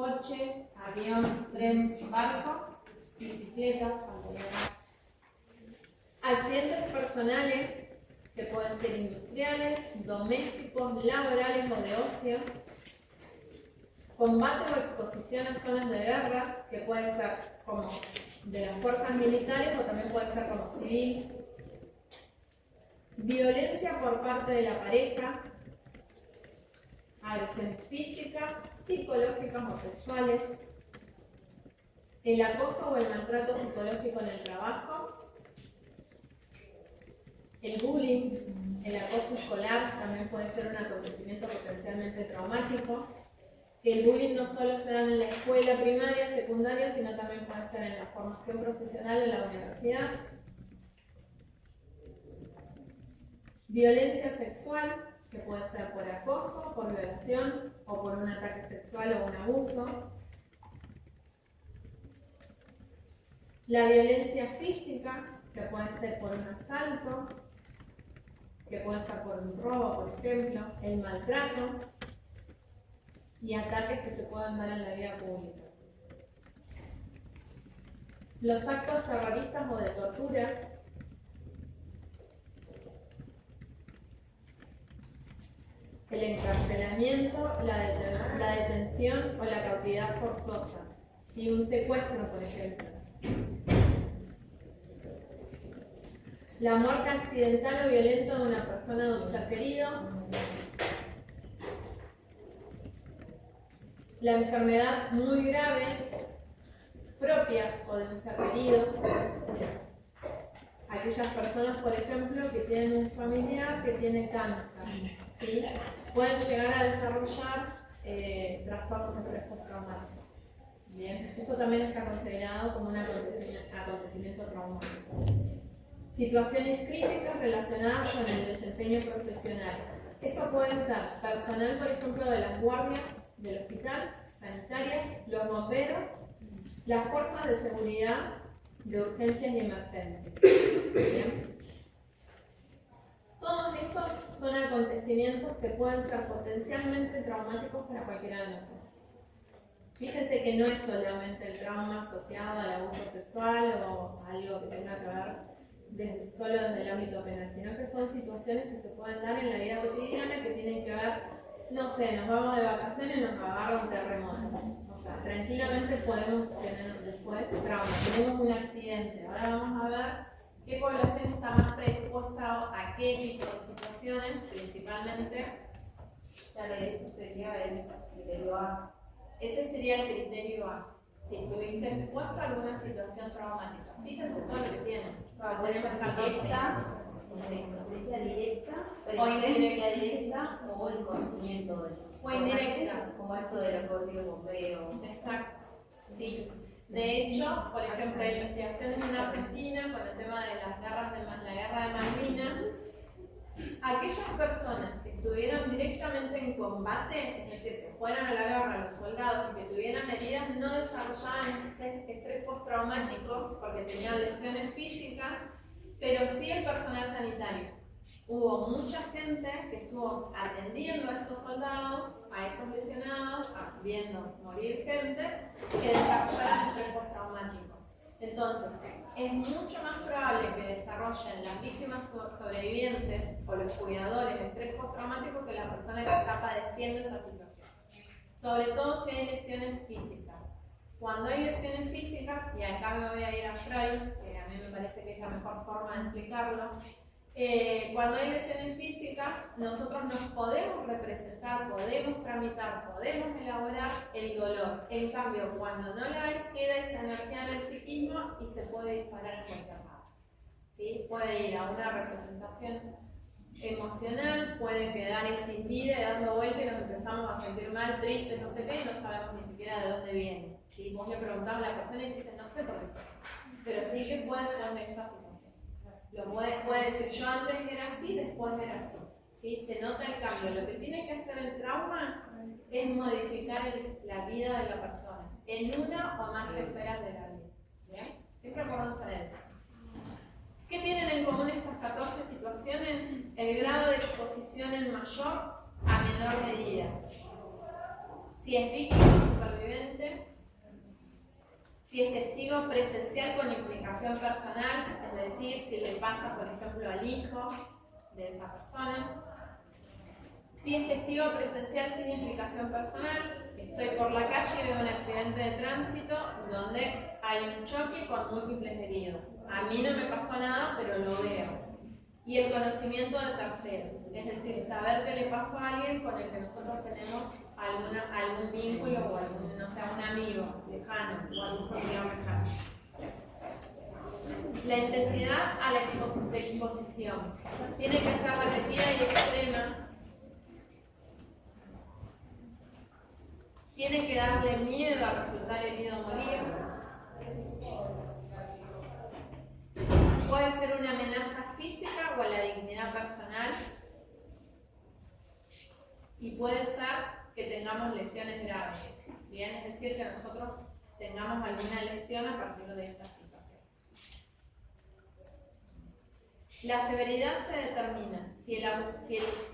coche, avión, tren, barco, bicicleta, pantallas. Accidentes personales, que pueden ser industriales, domésticos, laborales o de ocio. Combate o exposición a zonas de guerra, que puede ser como de las fuerzas militares o también puede ser como civil. Violencia por parte de la pareja, agresiones físicas, psicológicas o sexuales, el acoso o el maltrato psicológico en el trabajo, el bullying, el acoso escolar también puede ser un acontecimiento potencialmente traumático. El bullying no solo se da en la escuela primaria, secundaria, sino también puede ser en la formación profesional en la universidad. Violencia sexual, que puede ser por acoso, por violación o por un ataque sexual o un abuso. La violencia física, que puede ser por un asalto, que puede ser por un robo, por ejemplo, el maltrato y ataques que se pueden dar en la vía pública. Los actos terroristas o de tortura, el encarcelamiento, la detención o la cautividad forzosa, y un secuestro, por ejemplo. La muerte accidental o violenta de una persona o de un ser querido. La enfermedad muy grave propia o de un ser querido. Aquellas personas, por ejemplo, que tienen un familiar que tiene cáncer, ¿sí? Pueden llegar a desarrollar trastornos de estrés postraumático. Bien, eso también está considerado como un acontecimiento traumático. Situaciones críticas relacionadas con el desempeño profesional. Eso puede ser personal, por ejemplo, de las guardias del hospital, sanitarias, los bomberos, las fuerzas de seguridad de urgencias y emergencias. Bien. Todos esos son acontecimientos que pueden ser potencialmente traumáticos para cualquiera de nosotros. Fíjense que no es solamente el trauma asociado al abuso sexual o algo que tenga que ver solo desde el ámbito penal, sino que son situaciones que se pueden dar en la vida cotidiana que tienen que ver, no sé, nos vamos de vacaciones y nos agarra un terremoto. O sea, tranquilamente podemos tener después trauma. Tenemos un accidente. Ahora vamos a ver qué población está más predispuesta a qué tipo de situaciones, principalmente. Claro, eso sería el criterio A. Ese sería el criterio A. Si estuviste expuesto a alguna situación traumática. Fíjense todo lo que tienen. Influencia directa, o indirecta directa o el conocimiento de eso. O indirecta. Como esto de los códigos bomberos. Exacto. Sí. De hecho, por ejemplo, hay investigaciones en Argentina con el tema de la guerra de Malvinas. Aquellas personas que estuvieron directamente en combate, es decir, que fueron a la guerra los soldados y que tuvieran heridas, no desarrollaban estrés postraumático porque tenían lesiones físicas, pero sí el personal sanitario. Hubo mucha gente que estuvo atendiendo a esos soldados, a esos lesionados, viendo morir gente, que desarrollaran estrés postraumático. Entonces, es mucho más probable que desarrollen las víctimas sobrevivientes o los cuidadores de estrés postraumático que la persona que está padeciendo esa situación. Sobre todo si hay lesiones físicas. Cuando hay lesiones físicas, y acá me voy a ir a Freud, que a mí me parece que es la mejor forma de explicarlo, cuando hay lesiones físicas, nosotros nos podemos representar, podemos tramitar, podemos elaborar el dolor. En cambio, cuando no la hay, queda esa energía en el psiquismo y se puede disparar en cualquier lado. ¿Sí? Puede ir a una representación emocional, puede quedar escindida y dando vuelta y nos empezamos a sentir mal, tristes, no sé qué, y no sabemos ni siquiera de dónde viene. ¿Sí? Vos le preguntás a la persona y te dice, no sé por qué, pero sí que puede tener esta situación. Lo puede decir, yo antes era así, después era así. ¿Sí? Se nota el cambio. Lo que tiene que hacer el trauma es modificar la vida de la persona en una o más esferas de la vida. ¿Bien? Siempre acuérdense de eso. ¿Qué tienen en común estas 14 situaciones? El grado de exposición en mayor a menor medida. Si es víctima o superviviente, Si es testigo presencial con implicación personal, es decir, si le pasa, por ejemplo, al hijo de esa persona. Si es testigo presencial sin implicación personal, estoy por la calle y veo un accidente de tránsito donde hay un choque con múltiples heridos. A mí no me pasó nada, pero lo veo. Y el conocimiento de terceros, es decir, saber qué le pasó a alguien con el que nosotros tenemos algún vínculo o algún, no sé, un amigo lejano o algún familiar lejano. La intensidad a la exposición tiene que ser repetida y extrema. Tiene que darle miedo a resultar herido o morir. Puede ser una amenaza física o a la dignidad personal. Y puede ser que tengamos lesiones graves. Bien, es decir, que nosotros tengamos alguna lesión a partir de esta situación. La severidad se determina si el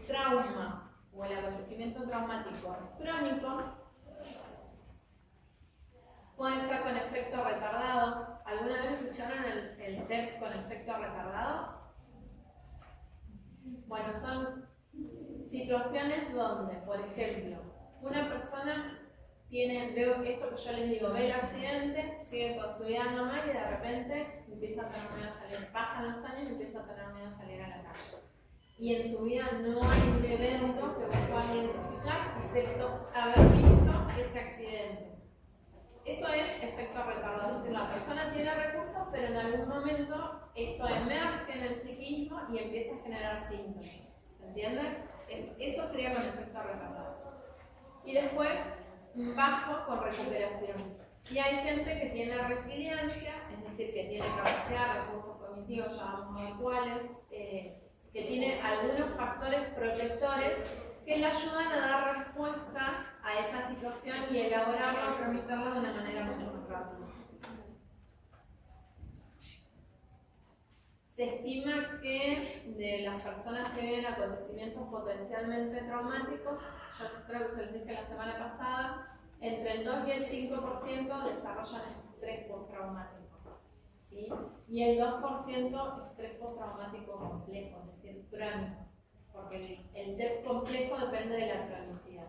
trauma o el acontecimiento traumático es crónico. Puede ser con efecto retardado. ¿Alguna vez escucharon el TEP con efecto retardado? Bueno, son situaciones donde, por ejemplo, una persona veo esto que yo les digo, ve el accidente, sigue con su vida normal y de repente empieza a tener miedo a salir. Pasan los años y empieza a tener miedo a salir a la calle. Y en su vida no hay un evento que vos puedas identificar, excepto haber visto ese accidente. Eso es efecto retardado, es decir, la persona tiene recursos, pero en algún momento esto emerge en el psiquismo y empieza a generar síntomas. ¿Se entiende? Eso sería con efecto retardado. Y después, bajo con recuperación. Y hay gente que tiene resiliencia, es decir, que tiene capacidad, recursos cognitivos, llamamos actuales, que tiene algunos factores protectores que le ayudan a dar respuesta a esa situación y elaborarla o tramitarla de una manera mucho más rápida. Se estima que de las personas que viven acontecimientos potencialmente traumáticos, yo creo que se los dije la semana pasada, entre el 2 y el 5% desarrollan estrés postraumático, ¿sí? Y el 2% estrés postraumático complejo, es decir, crónico, porque el TEP complejo depende de la cronicidad.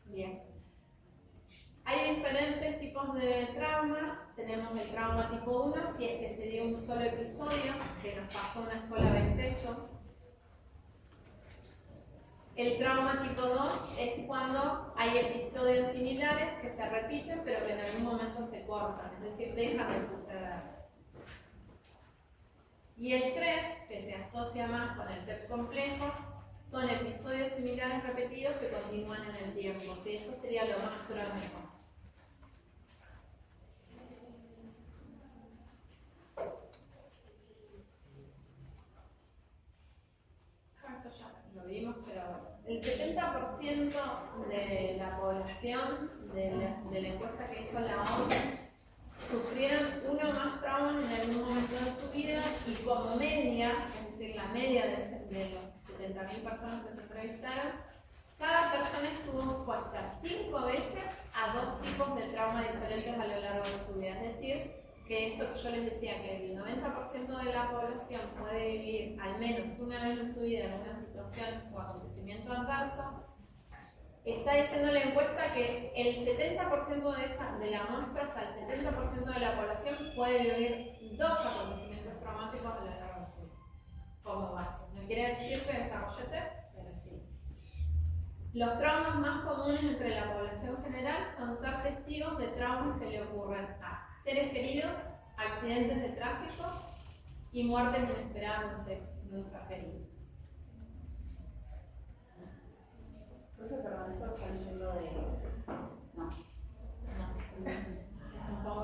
Bien. Hay diferentes tipos de trauma. Tenemos el trauma tipo 1, si es que se dio un solo episodio, que nos pasó una sola vez eso. El trauma tipo 2 es cuando hay episodios similares que se repiten, pero que en algún momento se cortan, es decir, dejan de suceder. Y el 3, que se asocia más con el TEP complejo, son episodios similares repetidos que continúan en el tiempo. ¿Sí? Eso sería lo más crónico. Esto ya lo vimos, pero bueno. El 70% de la población de la encuesta que hizo la ONU sufrieron uno o más traumas en algún momento de su vida y como media, es decir, la media de los 70.000 personas que se entrevistaron, cada persona estuvo expuesta 5 veces a 2 tipos de traumas diferentes a lo largo de su vida. Es decir, que esto que yo les decía, que el 90% de la población puede vivir al menos una vez en su vida en una situación o acontecimiento adverso, está diciendo la encuesta que el 70% de la muestra, o sea, el 70% de la población puede vivir 2 acontecimientos traumáticos a lo largo de su vida, como base. No quiere decir que desarrolle TEP, pero sí. Los traumas más comunes entre la población general son ser testigos de traumas que le ocurren a seres queridos, accidentes de tráfico y muertes inesperadas de un ser querido. Perdón, eso lo están leyendo de... No. Un poco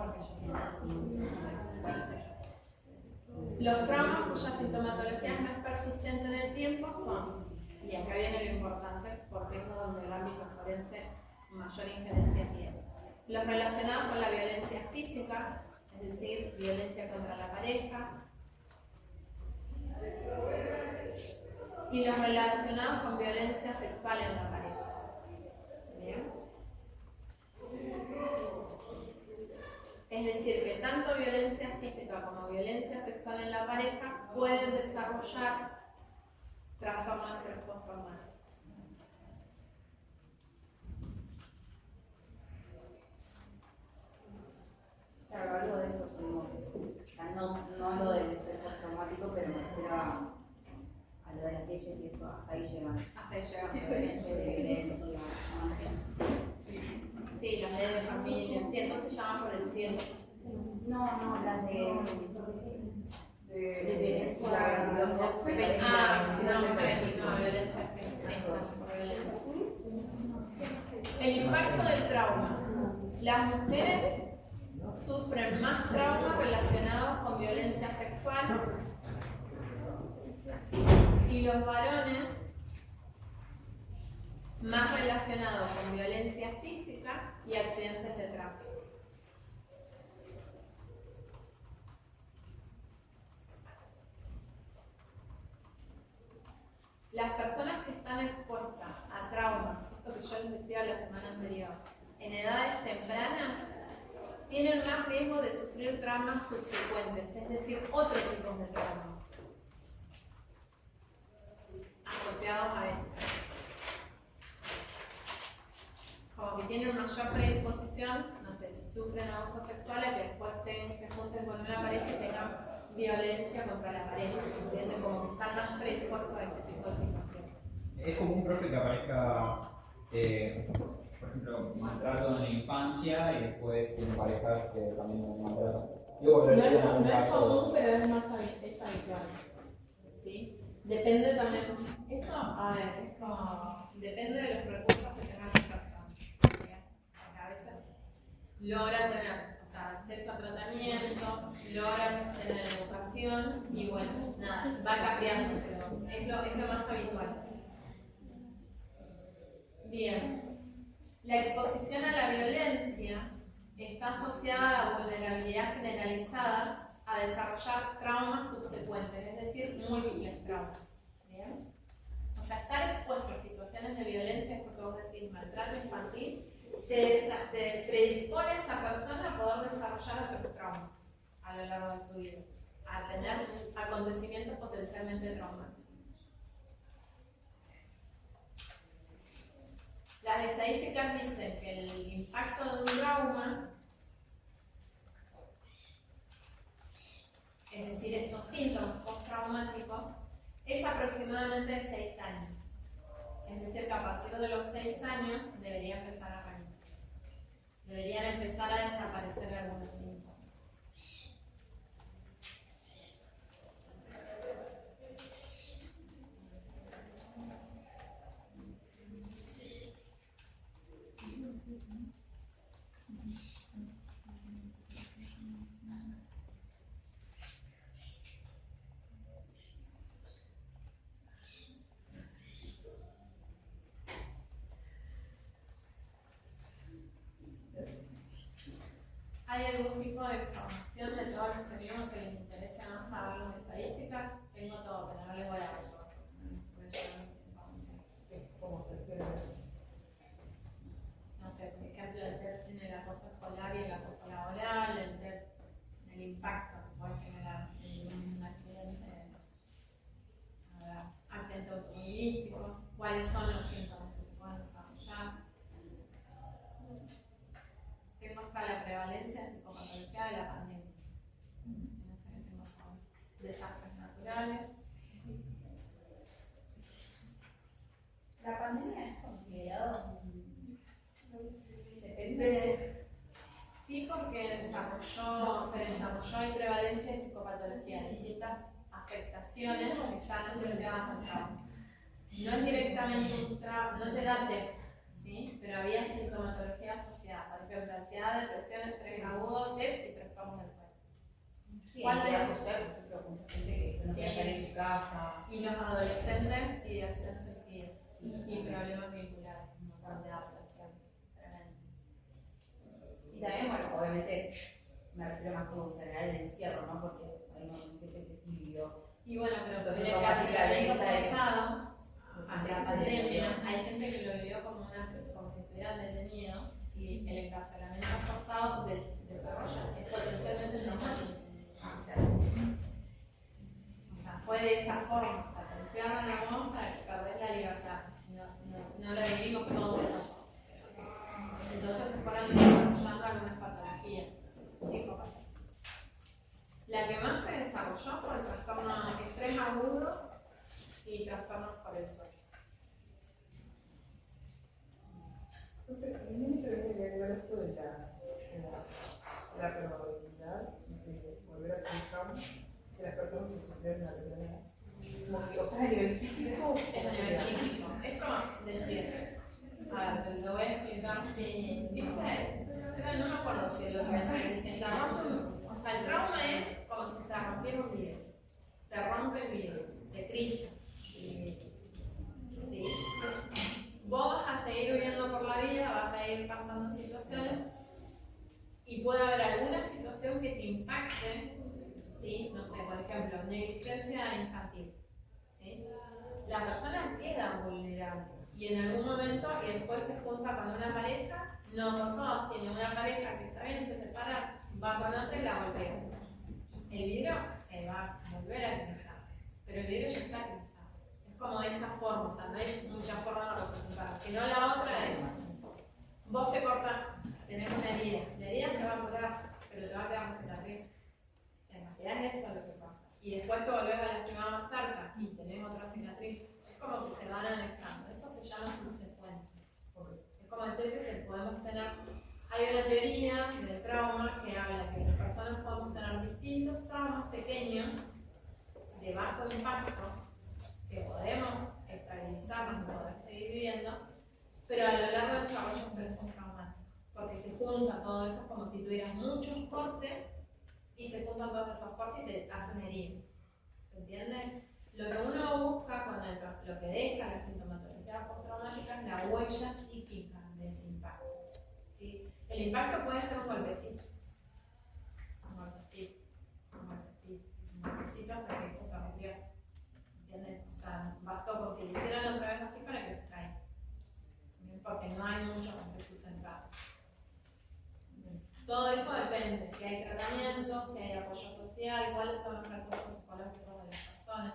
Los traumas cuya sintomatología es más persistente en el tiempo son, y acá viene lo importante, porque es donde el ámbito forense mayor injerencia tiene, los relacionados con la violencia física, es decir, violencia contra la pareja, y los relacionados con violencia sexual en la pareja. ¿Bien? tanto violencia física como violencia sexual en la pareja pueden desarrollar trastorno de estrés postraumático. Claro, algo de eso como, o sea, no lo del estrés postraumático, pero me refiero a lo de las leyes y eso, hasta ahí llegan. Hasta ahí llega. Sí, las leyes de familia, sí, entonces llaman por el cielo. No, las de violencia. Violencia. El impacto del trauma. Las mujeres sufren más traumas relacionados con violencia sexual y los varones más relacionados con violencia física y accidentes de tráfico. Las personas que están expuestas a traumas, esto que yo les decía la semana anterior, en edades tempranas, tienen más riesgo de sufrir traumas subsecuentes, es decir, otro tipo de traumas asociados a esto. Como que tienen mayor predisposición, no sé, si sufren abuso sexual, a que después se junten con una pareja y tengan violencia contra la pareja, ¿se entiende? Como que están más predispuestos a ese tipo de situaciones. Es común, profe, que aparezca, por ejemplo, maltrato en la infancia y después tienen parejas que también maltratan. No es común, pero es habitual. ¿Sí? Depende también. Esto, a ver, es como. Depende de los recursos que tengan las personas. Porque a veces logran tener, o sea, acceso a tratamiento, logran tener educación y bueno, nada, va cambiando, pero es lo más habitual. Bien. La exposición a la violencia está asociada a la vulnerabilidad generalizada a desarrollar traumas subsecuentes, es decir, múltiples traumas. ¿Bien? O sea, estar expuesto a situaciones de violencia, es porque vos decís maltrato infantil, te predispone a esa persona a poder desarrollar otros traumas a lo largo de su vida, a tener acontecimientos potencialmente traumáticos. Las estadísticas dicen que el impacto de un trauma, es decir, esos síntomas postraumáticos, es aproximadamente de 6 años. Es decir, que a partir de los 6 años debería empezar a cambiar. Deberían empezar a desaparecer algunos síntomas. ¿Hay algún tipo de información de todos los que vimos que les interese más saber las estadísticas? Tengo todo, pero no les voy a dar todo. No sé, por ejemplo, el TER tiene el acoso escolar y el acoso laboral, el TER, el impacto que puede generar en un accidente automovilístico, cuáles son los síntomas que se pueden desarrollar. Tengo hasta la prevalencia de psicopatología de la pandemia. Fíjense que tengo todos desastres naturales. ¿La pandemia es considerado? Depende. Sí, porque se desarrolló hay prevalencia de psicopatología, distintas afectaciones que están asociadas al trauma. No es directamente un trauma, no te da TEP, ¿sí? Pero había sintomatología asociada, por ejemplo, ansiedad, depresión, estrés agudo, TEP y trastornos del sueño. Sí, ¿Cuál de ansiedad esos? social, por ejemplo, con gente que no quiere salir de su casa. Y los adolescentes, ideación suicida y problemas vinculares, de adaptación. Tremendo. Y también, bueno, obviamente, me refiero más como en general el encierro, ¿no? Porque hay un montón de gente que sí vivió. Y bueno, pero Entonces, en el como casamiento básicamente, forzado, pues, ante la pandemia, hay gente que lo vivió como si estuvieran detenidos y el encarcelamiento forzado desarrolla, es potencialmente la probabilidad de volver a ser trauma de las personas que sufrieron la violencia. Como que, o sea, a nivel psíquico. Es a nivel psíquico. Es como decir, a ver, te lo voy a explicar si, ¿viste? Pero no me acuerdo si lo pensé, que se rompe, o sea, el trauma es como si se rompiera un vidrio. Se rompe el vidrio, se frisa. ¿Sí? Vos vas a seguir viviendo por la vida, vas a ir pasando situaciones y puede haber alguna situación que te impacte, ¿sí? No sé, por ejemplo, negligencia infantil. ¿Sí? La persona queda vulnerable y en algún momento y después se junta con una pareja, no con todos, tiene una pareja que está bien, se separa, va con otra y la golpea. El vidrio se va a volver a cruzar, pero el vidrio ya está cruzado. Es como esa forma, o sea, no hay mucha forma de representarlo, sino la otra es, vos te cortas, tenés una herida, la herida se va a curar, pero te va a quedar una cicatriz. En realidad es eso lo que pasa. Y después te volvés a lastimar más cerca y tenés otra cicatriz. Es como que se van anexando. Eso se llama subsecuentes. Es como decir que podemos tener. Hay una teoría del trauma que habla que las personas podemos tener distintos traumas pequeños de bajo impacto que podemos estabilizarnos y poder seguir viviendo, pero a lo largo del desarrollo es postraumático. Porque se junta todo eso, es como si tuvieras muchos cortes y se juntan todos esos cortes y te hace una herida. ¿Se entiende? Lo que uno busca con lo que deja la sintomatología postraumática es la huella psíquica de ese impacto. ¿Sí? El impacto puede ser un golpecito. Un golpecito, un golpecito, un golpecito hasta que esto se rompió. ¿Entiendes? O sea, bastó con que lo hicieran otra vez así para que se caiga. Porque no hay mucho con que sustentar. Todo eso depende, si hay tratamiento, si hay apoyo social, cuáles son los recursos psicológicos de las personas.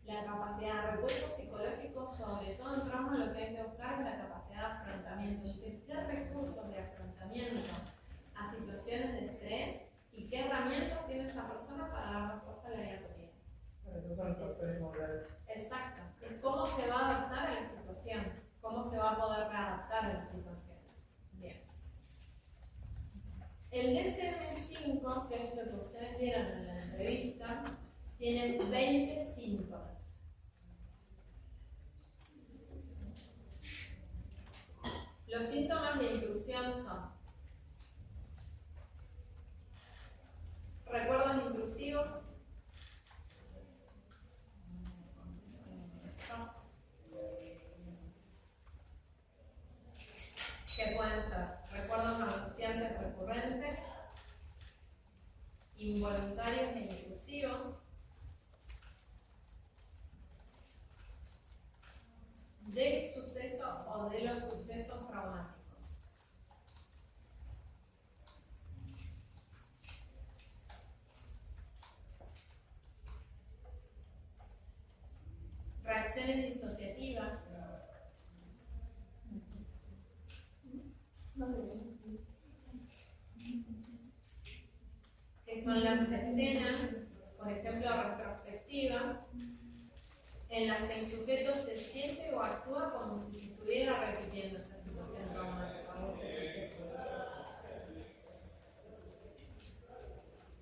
La capacidad de recursos psicológicos, sobre todo en trauma, lo que hay que buscar es la capacidad de afrontamiento, es decir, qué recursos de afrontamiento a situaciones de estrés y qué herramientas tiene esa persona para dar respuesta a la vida cotidiana. Esos son factores modales. Exacto, es cómo se va a adaptar a la situación, cómo se va a poder readaptar a la situación. Bien. El DSM-5, que es lo que ustedes vieron en la entrevista, tiene 20 síntomas. Los síntomas de intrusión son recuerdos intrusivos, que pueden ser recuerdos angustiantes recurrentes, involuntarios e intrusivos, del suceso o de los sucesos traumáticos. Reacciones disociativas. Que son las escenas, por ejemplo, retrospectivas, en las que el sujeto se siente o actúa como si se estuviera repitiendo esa situación traumática o ese suceso.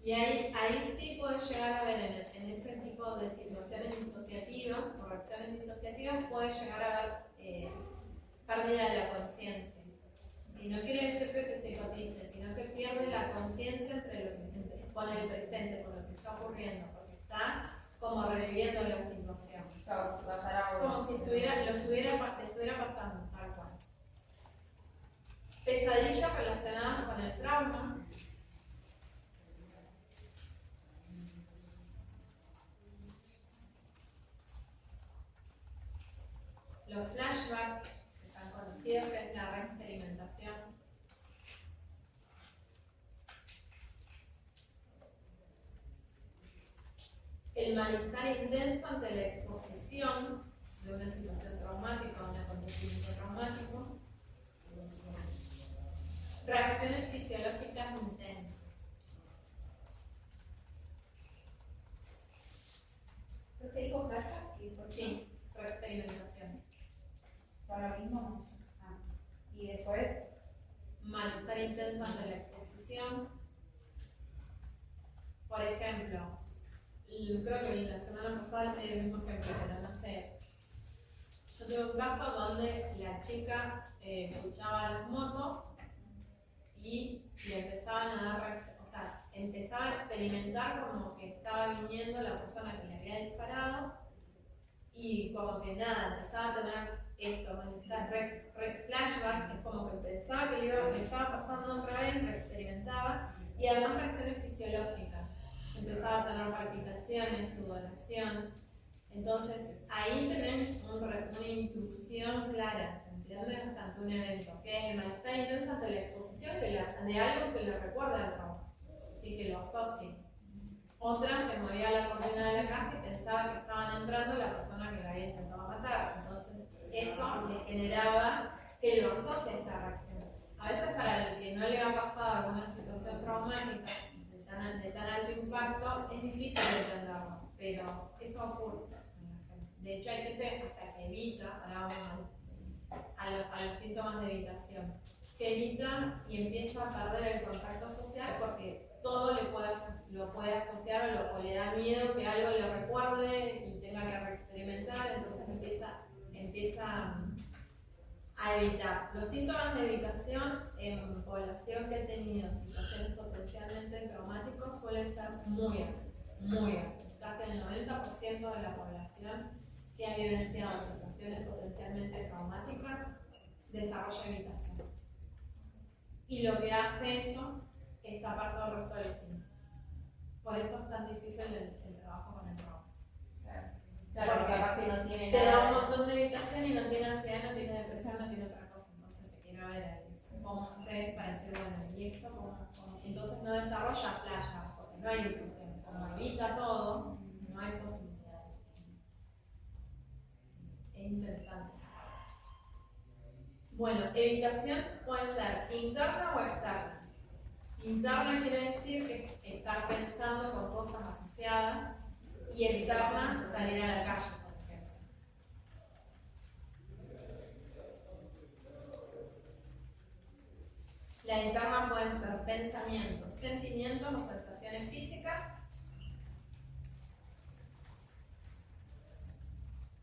Y ahí sí puede llegar a ver en ese tipo de situaciones disociativas o reacciones disociativas, puede llegar a haber pérdida de la conciencia. Y no quiere decir que se psicotice, sino que pierde la conciencia con el presente, con lo que está ocurriendo, porque está como reviviendo la situación. Como si le estuviera pasando, tal cual. Pesadillas relacionadas con el trauma. Los flashbacks, que están conocidos, que es la reexperimentación. El malestar intenso ante la exposición de una situación traumática o un acontecimiento traumático. Reacciones fisiológicas intensas. ¿Pero te dijo flashback? Sí, reexperimentación. ¿Son lo mismo? Ah. Y después, Malestar intenso ante la exposición. por ejemplo, creo que la semana pasada te di el mismo ejemplo, pero no sé. Yo tuve un caso donde la chica escuchaba las motos y le empezaban a dar reacción, o sea, empezaba a experimentar como que estaba viniendo la persona que le había disparado y como que nada, empezaba a tener esto, flashbacks, es como que pensaba que le estaba pasando otra vez, experimentaba, y además reacciones fisiológicas. Empezaba a tener palpitaciones, sudoración. Entonces, ahí tenés una instrucción clara, ¿se entiende? O sea, ante un evento, que es el malestar intenso ante la exposición de algo que le recuerda al trauma, así que lo asocie. Otra se movía a la cortina de la casa y pensaba que estaban entrando la persona que la había intentado matar. Entonces, eso le generaba que lo asocie a esa reacción. A veces, para el que no le ha pasado alguna situación traumática de tan alto impacto, es difícil entenderlo, pero eso ocurre. De hecho, hay gente hasta que evita, ahora vamos a los síntomas de evitación, que evita y empieza a perder el contacto social porque todo lo puede asociar o le da miedo que algo le recuerde y tenga que reexperimentar, entonces empieza a evitar. Los síntomas de evitación en población que ha tenido situaciones potencialmente traumáticas suelen ser muy altos, muy altos. Casi el 90% de la población que ha vivenciado situaciones potencialmente traumáticas desarrolla evitación. Y lo que hace eso es tapar todo el resto de los síntomas. Por eso es tan difícil el trabajo con el trauma. Claro, porque capaz que no tiene Te nada. da un montón de evitación y no tiene ansiedad, no tiene depresión, no tiene otra cosa. Entonces te quiero ver ahí, cómo hacer para decir, bueno, y esto, cómo. Entonces no desarrolla flashbacks, porque no hay intrusión. Como evita todo, no hay posibilidades. Es interesante. Bueno, evitación puede ser interna o externa. Interna quiere decir que estar pensando con cosas asociadas, y externa, salir a la calle, por ejemplo. La interna pueden ser pensamientos, sentimientos o sensaciones físicas.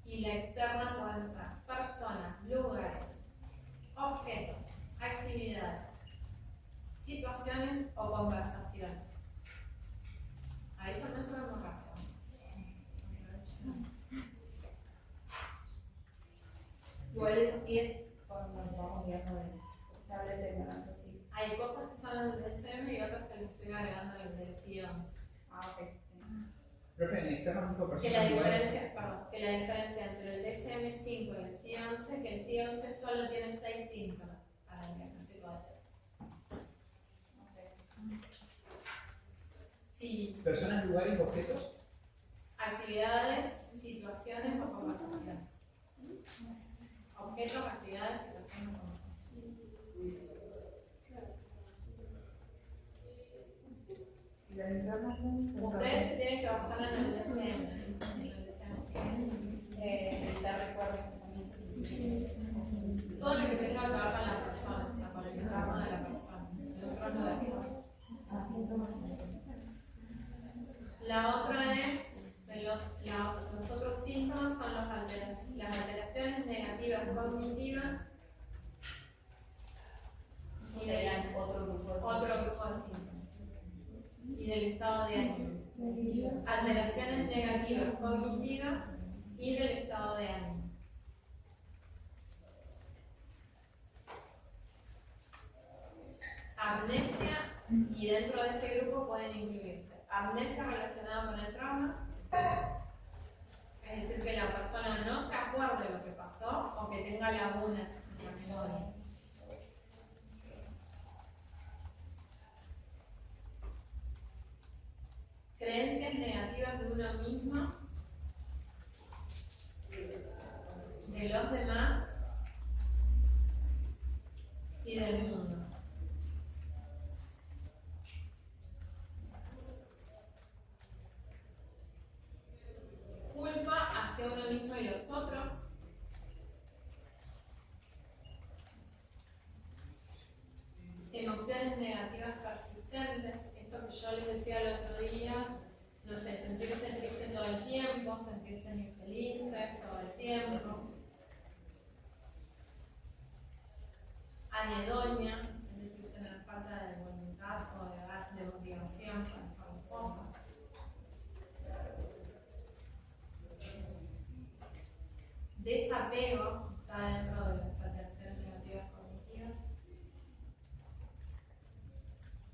Y la externa pueden ser personas, lugares, objetos, actividades, situaciones o conversaciones. A eso no se lo hemos rápido. Igual eso sí es cuando vamos viendo de establecer una sociedad. Hay cosas que están en el DSM y otras que le estoy agregando en el DSM-11. Ah, ok. Profe, en externos tipo Que la personas diferencia entre el DSM-5 y el CI-11 que el CI-11 solo tiene 6 síntomas para el diagnóstico de TEA. Sí, personas, lugares, objetos. actividades, situaciones o conversaciones. Objetos, actividades, situaciones o conversaciones. Y la interna, Ustedes se tienen que basar en el DSM. La recuerdo también. Todo lo que tenga que ver con la persona, o sea, con el entorno de la persona. El entorno de la persona. La otra es, los otros síntomas son las alteraciones negativas cognitivas y Serían otro grupo otro grupo de síntomas. Y del estado de ánimo. Alteraciones negativas cognitivas y del estado de ánimo. Amnesia, y dentro de ese grupo pueden incluirse amnesia relacionada con el trauma, es decir, que la persona no se acuerde lo que pasó o que tenga lagunas en la memoria. Creencias negativas de uno mismo, de los demás y del mundo. Culpa hacia uno mismo y los otros. Emociones negativas persistentes. Esto que yo les decía el otro día, el tiempo, sentirse infelices todo el tiempo. Anedonia, es decir, tener falta de voluntad o de motivación para hacer las cosas. Desapego, está dentro de las alteraciones negativas cognitivas.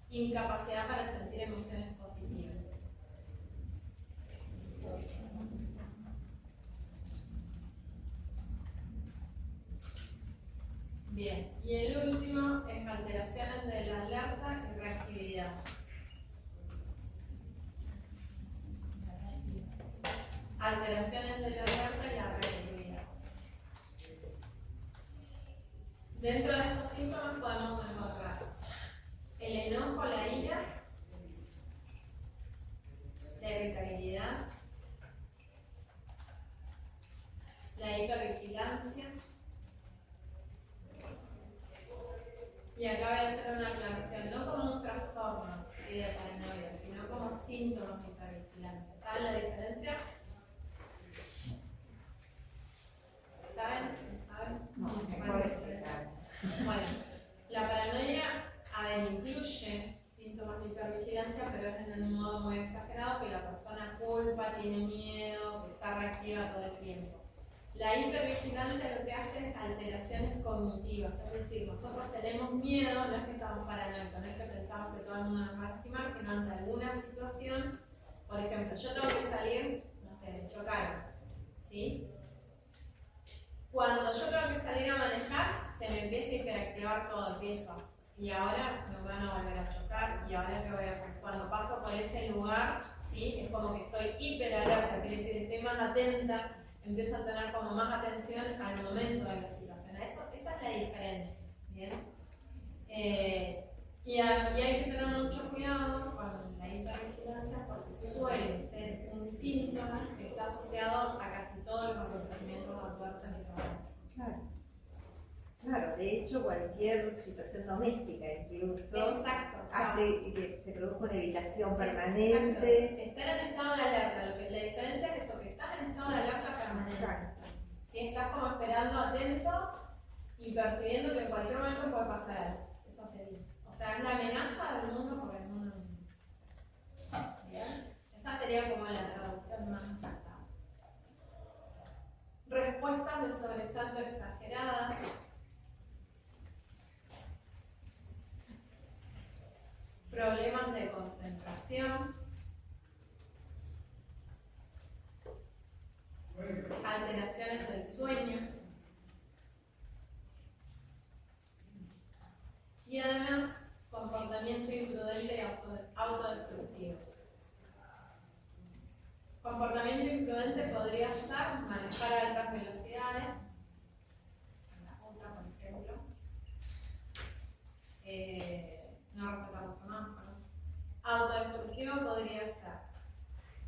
Incapacidad para sentir emociones positivas. Bien, y el último es alteraciones de la alerta y reactividad. Alteraciones de la alerta y la reactividad. Dentro de estos síntomas podemos encontrar el enojo, la ira, la irritabilidad, la hipervigilancia. Y acá voy a hacer una aclaración, no como un trastorno, ¿sí?, de paranoia, sino como síntomas de hipervigilancia. ¿Saben la diferencia? ¿Saben? ¿No saben? No, mejor explicar. Bueno, la paranoia, a ver, incluye síntomas de hipervigilancia, pero es en un modo muy exagerado, que la persona culpa, tiene miedo, que está reactiva todo el tiempo. La hipervigilancia lo que hace es alteraciones cognitivas, es decir, nosotros tenemos miedo, no es que estamos paranoicos, no es que pensamos que todo el mundo nos va a lastimar, sino ante alguna situación. Por ejemplo, yo tengo que salir, no sé, me chocaron, ¿sí? Cuando yo tengo que salir a manejar, se me empieza a hiperactivar todo, empiezo. Y ahora me van a volver a chocar, y ahora que voy a hacer. Cuando paso por ese lugar, ¿sí?, es como que estoy hiperalerta, quiere decir, estoy más atenta, empiezo a tener como más atención al momento de la situación. Esa es la diferencia, ¿bien? Y hay que tener mucho cuidado con la hipervigilancia porque suele ser un síntoma que está asociado a casi todo el comportamiento adverso en el trabajo. Claro. Claro, de hecho cualquier situación doméstica incluso Exacto. hace que se produzca una evitación permanente. Exacto. Estar en estado de alerta, lo que la diferencia es eso, que estás en estado de alerta permanente. Exacto. Si estás como esperando atento y percibiendo que en cualquier momento puede pasar algo. Eso sería. O sea, es la amenaza del mundo por el mundo. ¿Bien? Esa sería como la traducción más exacta. Respuestas de sobresalto exageradas. Problemas de concentración. Alteraciones del sueño. Y además, comportamiento imprudente y autodestructivo. Comportamiento imprudente podría ser manejar a altas velocidades, en la ruta, por ejemplo, no respetar los semáforos. Autodestructivo podría ser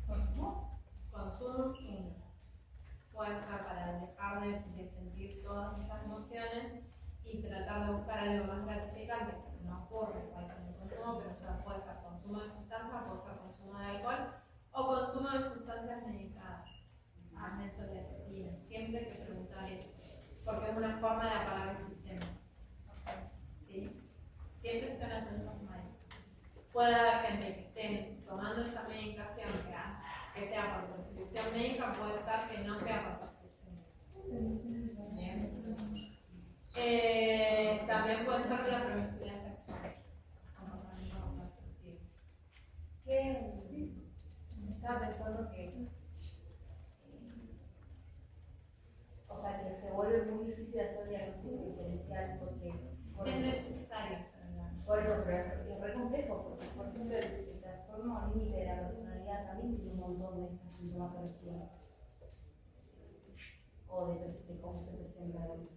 consumo, sí. Puede ser para dejar de sentir todas estas emociones y tratar de buscar algo más gratificante, que no ocurre igual con el consumo, pero puede ser consumo de sustancias, puede ser consumo de alcohol o consumo de sustancias medicadas, benzodiazepinas. Siempre hay que preguntar eso, porque es una forma de apagar el sistema. ¿Sí? Siempre estén atentos a eso. Puede haber gente que estén tomando esa medicación que sea por prescripción médica, puede ser que no sea por prescripción médica. También puede ser la promiscuidad sexual. Estaba pensando que, o sea, que se vuelve muy difícil hacer diagnóstico diferencial porque Es necesario hacerlo. por eso, pero es re complejo, porque por ejemplo el trastorno límite de la personalidad también tiene un montón de estas sintomatologías o de cómo se presenta el.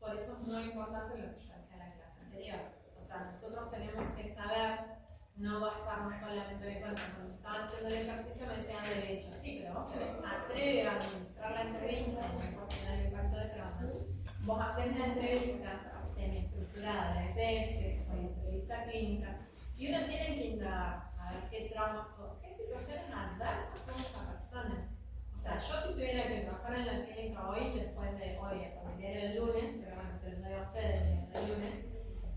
Por eso es muy importante lo que yo decía en la clase anterior. O sea, nosotros tenemos que saber, no basarnos solamente en cuando estaban haciendo el ejercicio me decían derecho, sí, pero vos te atreves a administrar la entrevista, no tener el impacto de trauma. Vos hacés la entrevista semiestructurada, la EPF, o la entrevista clínica, y uno tiene que indagar, a a ver qué traumas, qué situaciones adversas tuvo esa persona. O sea, yo si tuviera que trabajar en la clínica hoy, después de hoy, el diario del lunes, pero bueno, se lo doy a ustedes el lunes,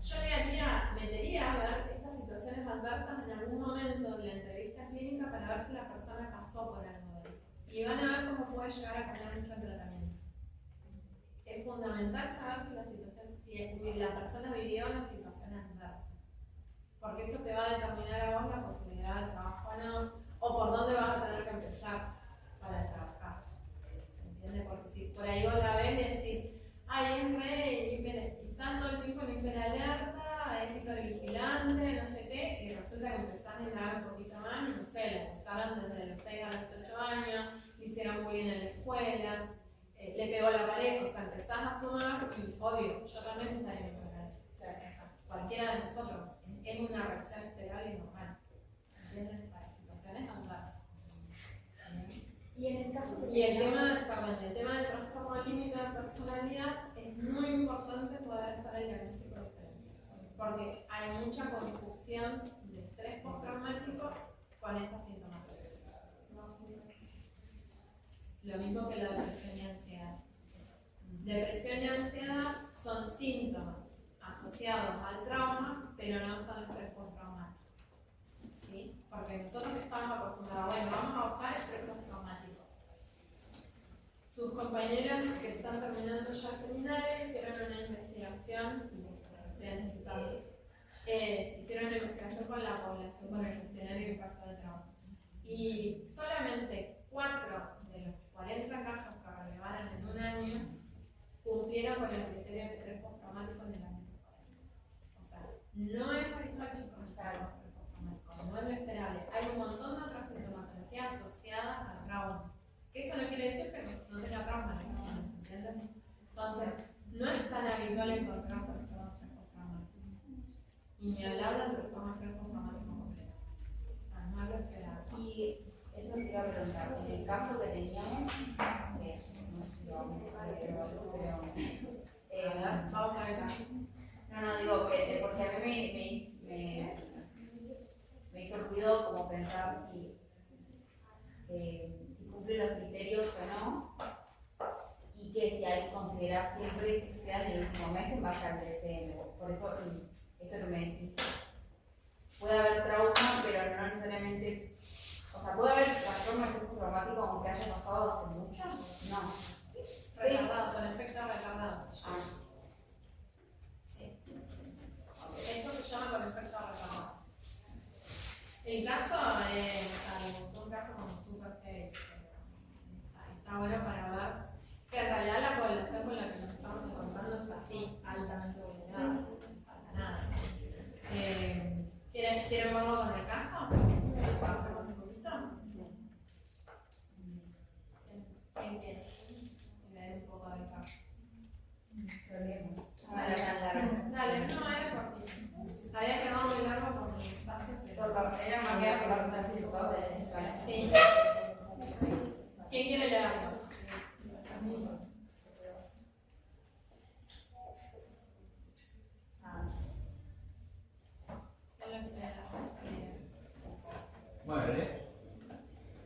yo metería a ver estas situaciones adversas en algún momento de la entrevista clínica para ver si la persona pasó por algo de eso. Y van a ver cómo puede llegar a cambiar mucho el tratamiento. Es fundamental saber si la persona vivió una situación adversa, porque eso te va a determinar a vos la posibilidad de trabajo o no, o por dónde vas a tener que empezar para trabajar. ¿Se entiende? Porque si por ahí vos la ves y decís, ay, es re, están todo el tiempo en hiperalerta, es hipervigilante, no sé qué, y resulta que empezás a indagar un poquito más y no sé, la acusaron desde los 6 a los 8 años, le hicieron bullying en la escuela, le pegó la pareja, o sea, empezás a sumar y obvio, yo también estaría en hiperalerta. O sea, cualquiera de nosotros es una reacción esperable y normal. ¿Entiendes? Para situaciones adversas. Y en el caso de Y el tema del trastorno límite de personalidad es muy importante poder saber el diagnóstico diferencial, porque hay mucha confusión de estrés postraumático con esa sintomatología. Lo mismo que la depresión y ansiedad. Depresión y ansiedad son síntomas asociados al trauma, pero no son estrés postraumático. ¿Sí? Porque nosotros estamos acostumbrados, bueno, vamos a buscar estrés postraumático. Sus compañeros que están terminando ya el seminario hicieron una investigación, hicieron una investigación con la población con el cuestionario de impacto del trauma. Y solamente 4 de los 40 casos que relevaron en un año cumplieron con el criterio de estrés postraumático en el ámbito forense. O sea, no es habitual, chicos, estrés postraumático, no es lo esperable. Hay un montón de otras sintomatologías asociadas al trauma. Eso no quiere decir que no tenga trauma la persona, ¿se entiende? Entonces, no es tan habitual encontrar trastorno de estrés postraumático. Y ni hablar del trastorno de estrés postraumático completo. O sea, no es lo esperable. Y eso te iba a preguntar, en el caso que teníamos, no sé si lo vamos a leer o algo, pero Vamos a ver acá. no digo que porque a mí me hizo ruido como pensar si cumple los criterios o no, y que si hay que considerar siempre que sea en el último mes en base al DSM. Por eso esto que me decís, puede haber trauma, pero no necesariamente. O sea, ¿puede haber trastorno de estrés traumático aunque haya pasado hace mucho? No. Retardado, con efectos retardados se llama. Sí. Eso se llama con efectos retardados. El caso es un caso como súper heavy. Está bueno para ver que en realidad la población con la que nos estamos encontrando está así, altamente vulnerable. Para nada. ¿Quieren verlo con el caso? ¿Quién quiere? Leer un poco del caso. Dale, no es cortito. Había quedado muy largo por el espacio, pero. Era más que por los certificados de Sí. ¿Quién quiere leerlo?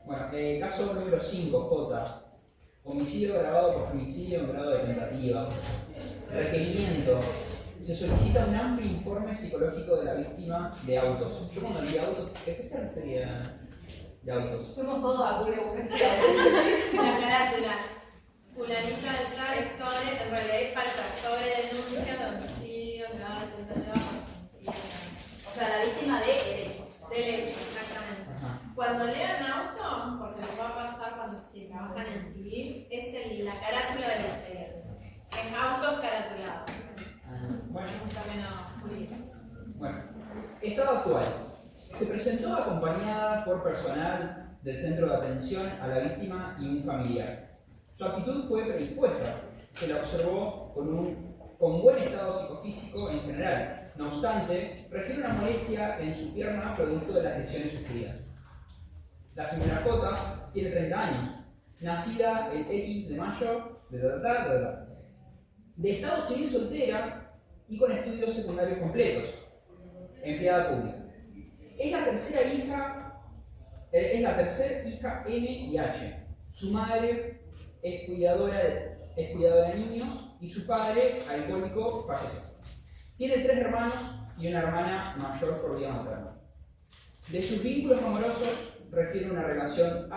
Bueno, caso número 5, J. Homicidio agravado por femicidio en grado de tentativa. Requerimiento. Se solicita un amplio informe psicológico de la víctima de autos. Yo cuando leí autos, ¿a qué se refería de autos? Fuimos todos a Google. La carátula. Fulanita de tal sobre, en realidad es falta sobre denuncia de homicidio, grado de tentativa por homicidio. O sea, la víctima de hecho. Del hecho, exactamente. Ajá. Cuando lean autos, porque les va a pasar cuando si trabajan en civil, es la carátula del expediente. Es autos caratulados. Bueno. Es un término jurídico. Bueno, estado actual. Se presentó acompañada por personal del centro de atención a la víctima y un familiar. Su actitud fue predispuesta. Se la observó con buen estado psicofísico en general. No obstante, refiere una molestia en su pierna producto de las lesiones sufridas. La señora J tiene 30 años, nacida el X de mayo de estado civil soltera y con estudios secundarios completos, empleada pública. Es la tercera hija M y H. Su madre es cuidadora de niños y su padre, alcohólico, falleció. Tiene 3 hermanos y una hermana mayor por vía materna. De sus vínculos amorosos refiere una relación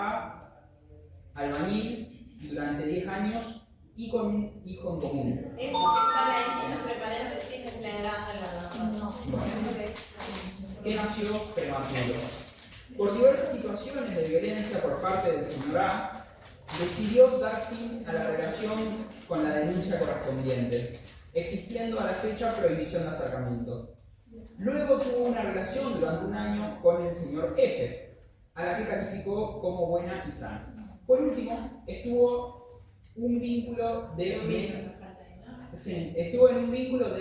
albañil durante 10 años y con un hijo en común. Eso que está ahí en nuestro paréntesis es la edad de la Que nació prematuro. Por diversas situaciones de violencia por parte del señor A, decidió dar fin a la relación con la denuncia correspondiente, existiendo a la fecha prohibición de acercamiento. Luego tuvo una relación durante un año con el señor F, a la que calificó como buena y sana. Por último, estuvo en un vínculo de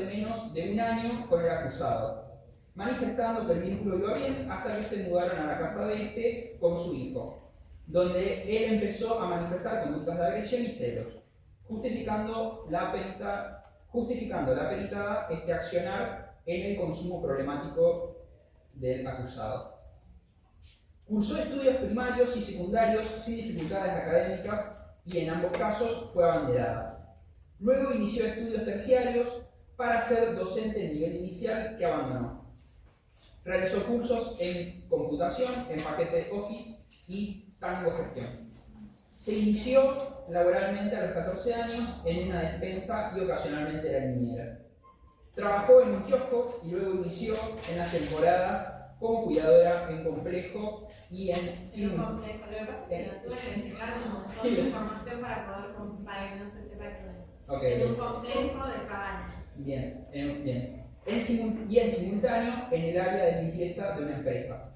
menos de un año con el acusado, manifestando que el vínculo iba bien hasta que se mudaron a la casa de este con su hijo, donde él empezó a manifestar conductas de agresión y celos, justificando la peritada accionar en el consumo problemático del acusado. Cursó estudios primarios y secundarios sin dificultades académicas y en ambos casos fue abanderada. Luego inició estudios terciarios para ser docente en nivel inicial que abandonó. Realizó cursos en computación, en paquete Office y Tango Gestión. Se inició laboralmente a los 14 años en una despensa y ocasionalmente era niñera. Trabajó en un kiosco y luego inició en las temporadas como cuidadora en complejo y en un complejo. Lo que pasa es que no tuve que checar un montón de información para que no se sepa que en un complejo de cabañas. Bien. Y en simultáneo en el área de limpieza de una empresa.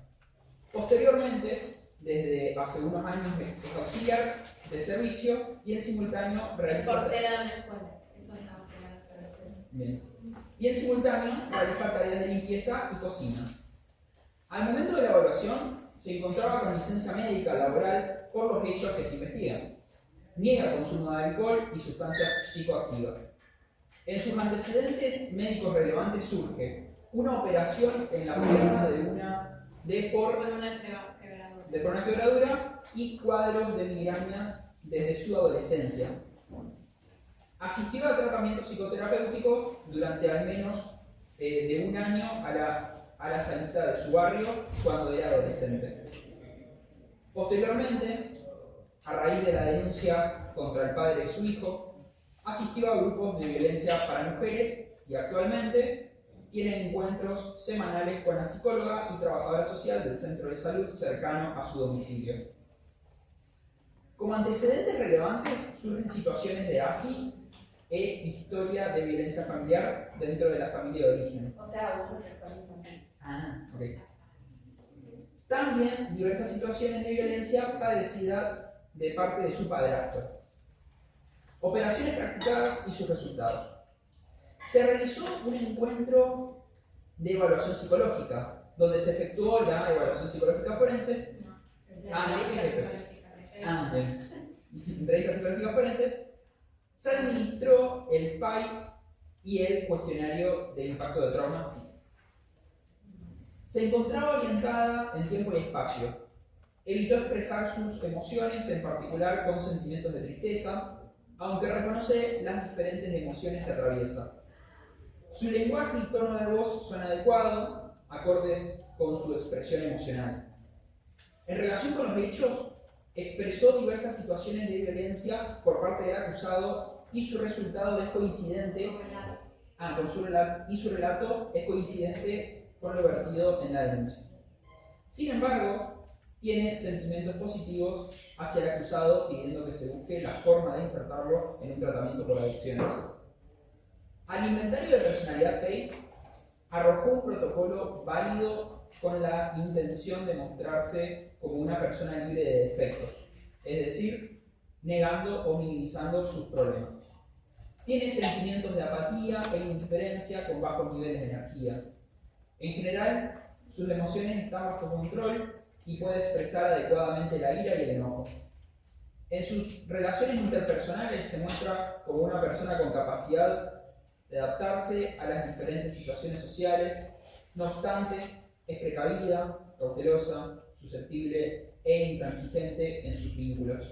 Posteriormente, desde hace unos años es auxiliar de servicio y en simultáneo realiza portera de una escuela. Eso es auxiliar de servicio. Bien. Y en simultáneo realiza tareas de limpieza y cocina. Al momento de la evaluación se encontraba con licencia médica laboral por los hechos que se investigan. Niega consumo de alcohol y sustancias psicoactivas. En sus antecedentes médicos relevantes surge una operación en la pierna por una quebradura y cuadros de migrañas desde su adolescencia. Asistió a tratamiento psicoterapéutico durante al menos de un año a la salita de su barrio cuando era adolescente. Posteriormente, a raíz de la denuncia contra el padre de su hijo, asistió a grupos de violencia para mujeres y actualmente tiene encuentros semanales con la psicóloga y trabajadora social del centro de salud cercano a su domicilio. Como antecedentes relevantes surgen situaciones de ASI e historia de violencia familiar dentro de la familia de origen. O sea, abuso sexual infantil. Ok. También diversas situaciones de violencia padecida de parte de su padrastro. Operaciones practicadas y sus resultados. Se realizó un encuentro de evaluación psicológica, donde se efectuó la evaluación psicológica forense. Entrevista psicológica forense. Se administró el PAI y el cuestionario de impacto de trauma SIP. Se encontraba orientada en tiempo y espacio. Evitó expresar sus emociones, en particular con sentimientos de tristeza, aunque reconoce las diferentes emociones que atraviesa. Su lenguaje y tono de voz son adecuados, acordes con su expresión emocional. En relación con los hechos, expresó diversas situaciones de violencia por parte del acusado y su resultado es coincidente. Su relato es coincidente con lo vertido en la denuncia. Sin embargo, tiene sentimientos positivos hacia el acusado, pidiendo que se busque la forma de insertarlo en un tratamiento por adicciones. Al inventario de personalidad PEI arrojó un protocolo válido con la intención de mostrarse como una persona libre de defectos, es decir, negando o minimizando sus problemas. Tiene sentimientos de apatía e indiferencia con bajos niveles de energía. En general, sus emociones están bajo control y puede expresar adecuadamente la ira y el enojo. En sus relaciones interpersonales se muestra como una persona con capacidad de adaptarse a las diferentes situaciones sociales. No obstante, Es precavida, cautelosa, susceptible e intransigente en sus vínculos.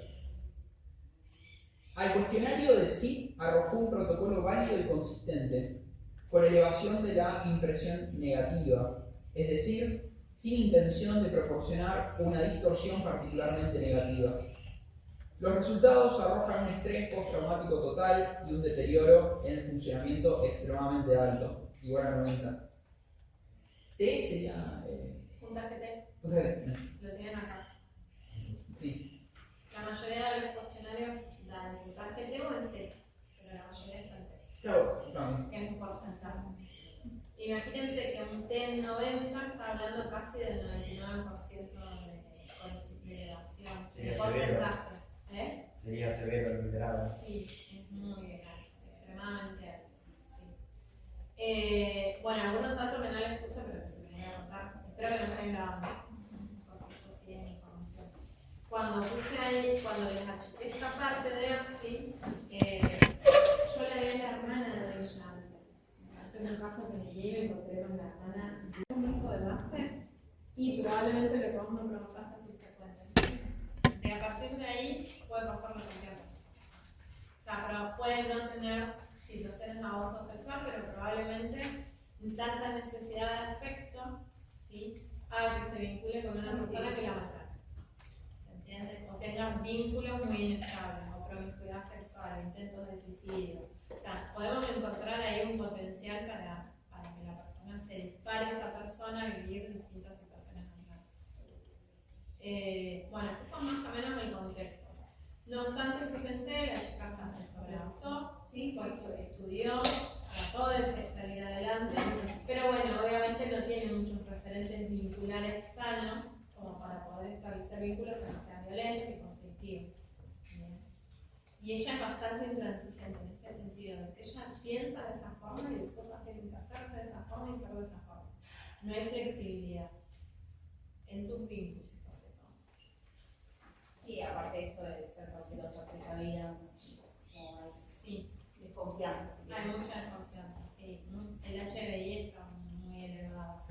Al cuestionario de sí arrojó un protocolo válido y consistente, con elevación de la impresión negativa, es decir, sin intención de proporcionar una distorsión particularmente negativa. Los resultados arrojan un estrés postraumático total y un deterioro en el funcionamiento extremadamente alto, igual a 90. T sería... Puntaje T, puntaje T. lo tienen acá. Sí. La mayoría de los cuestionarios dan puntaje T o en C, pero la mayoría están T, Claro, claro. que es un porcentaje. Imagínense que un T en 90 está hablando casi del 99% de elevación, de Sí, porcentaje. Sería severo el grado. Sí, es muy extremadamente alto. Bueno, algunos datos que no les puse, pero que se los voy a contar. Espero que no estén grabando, porque esto sí es información. Cuando puse ahí, cuando les achiqué esta parte de APSI, yo le vi a la hermana de ella antes. O sea, esto es un caso que me encontré con la hermana de un curso de base y probablemente lo que vos me preguntaste subsecuente. Y a partir de ahí puede pasar lo que quieras. O sea, pero puede no tener situaciones de abuso sexual, pero probablemente tanta necesidad de afecto, ¿sí?, haga que se vincule con una persona que la mata. ¿Se entiende? O tenga vínculos muy inestables, o promiscuidad sexual, intentos de suicidio. O sea, podemos encontrar ahí un potencial para que la persona se dispare a esa persona a vivir distintas situaciones adversas. Bueno, eso es más o menos el contexto. No obstante, fíjense, la chica se sobreadaptó, ¿sí? Estudió, trató de salir adelante, pero bueno, obviamente no tiene muchos referentes vinculares sanos como para poder establecer vínculos que no sean violentos y conflictivos. ¿Bien? Y ella es bastante intransigente en este sentido, de que ella piensa de esa forma y las cosas tienen que hacerse de esa forma y ser de esa forma. No hay flexibilidad en sus vínculos. Sí, aparte de esto de ser cautelosa, precavida, como es Sí, desconfianza. ¿Sí? hay mucha desconfianza, sí. El HBI está muy elevado.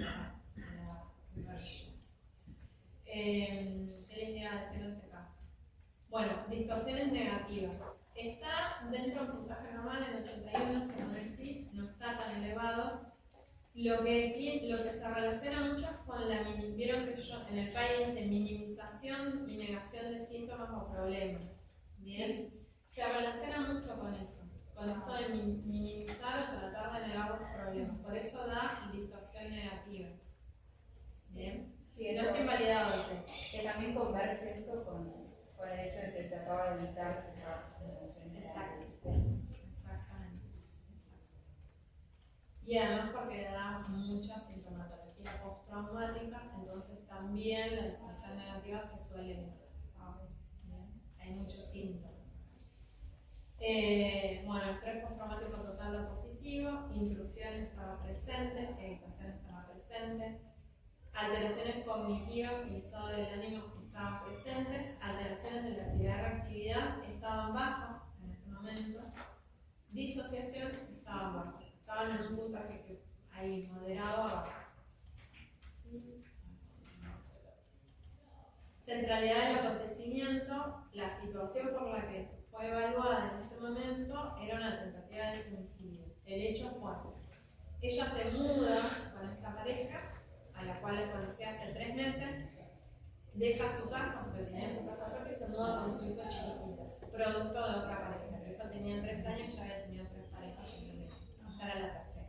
¿Qué les iba a decir en este caso? Bueno, distorsiones negativas. Está dentro del puntaje normal en 81, según el CIF, no está tan elevado. Lo que se relaciona mucho es con la, vieron que yo en el país dice minimización y negación de síntomas o problemas. Bien, se relaciona mucho con eso, con esto de minimizar o tratar de negar los problemas. Por eso da distorsión negativa. Bien, Sí, no está invalidado el test. que también converge eso con el hecho de que trataba de evitar esa emoción. Exacto. Exactamente. Y además porque da mucha sintomatología postraumática, entonces también la distorsión negativa se suele notar. Bien, hay muchos síntomas. Bueno, estrés postraumático total o positivo, intrusión estaba presente, evitación estaba presente, alteraciones cognitivas y estado del ánimo estaban presentes, alteraciones de la actividad y reactividad estaban bajas en ese momento, disociación estaban bajas, estaban en un puntaje que ahí moderado a bajo. Centralidad del acontecimiento, la situación por la que fue evaluada en ese momento era una tentativa de femicidio. El hecho fue, ella se muda con esta pareja, a la cual la conocía hace 3 meses, deja su casa, porque tenía su casa propia, y se muda con su hijo chiquitito, producto de otra pareja. El hijo tenía 3 años y ya había tenido 3 parejas simplemente, esta era la tercera.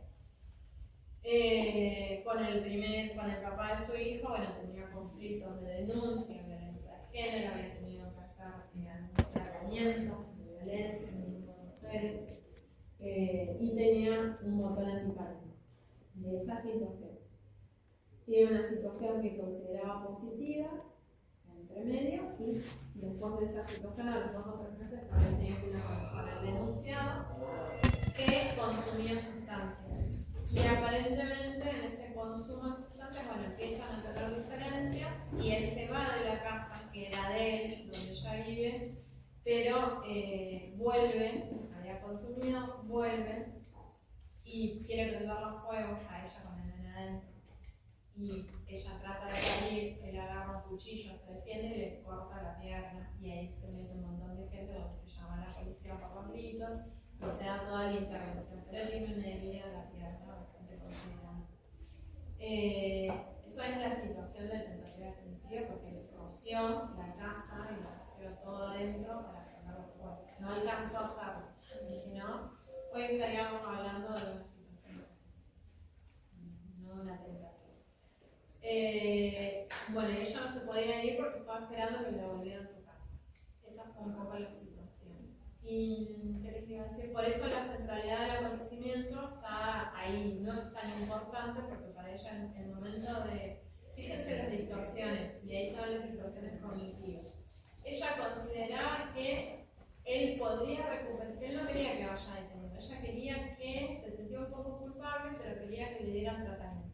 Con el papá de su hijo, bueno, tenía conflictos de denuncia, violencia de género, había tenido que hacer algún tratamiento de violencia en un grupo de mujeres, y tenía un motor antipánico de esa situación. Tiene una situación que consideraba positiva, entre medio, y después de esa situación, a los 2 o 3 meses, parece vínculo con el denunciado, que consumía sustancias. Y aparentemente en ese consumo de sustancias, bueno, empiezan a tener diferencias y él se va de la casa que era de él, donde ella vive, pero vuelve, había consumido, vuelve y quiere prenderlo a fuego a ella con el nene adentro. y ella trata de salir, él agarra un cuchillo, se defiende y le corta la pierna, y ahí se mete un montón de gente donde se llama a la policía por los gritos y se da toda la intervención, pero tiene una herida en la pierna bastante considerable. Eso es la situación de tentativa de femicidio, porque roció la casa y la roció todo adentro para ponerlo fuera. No alcanzó a hacerlo, porque si no, hoy estaríamos hablando de una situación de femicidio, no de una tentativa. Bueno, ella no se podía ir porque estaba esperando que le devolvieran su casa. Esa fue un poco la situación. Y ¿qué les iba a decir? Por eso la centralidad del acontecimiento está ahí, no es tan importante porque para ella en el momento de, fíjense las distorsiones, y ahí se van las distorsiones cognitivas. Ella consideraba que él podría recuperar, él no quería que vaya detenido, ella quería que se sentía un poco culpable, pero quería que le dieran tratamiento.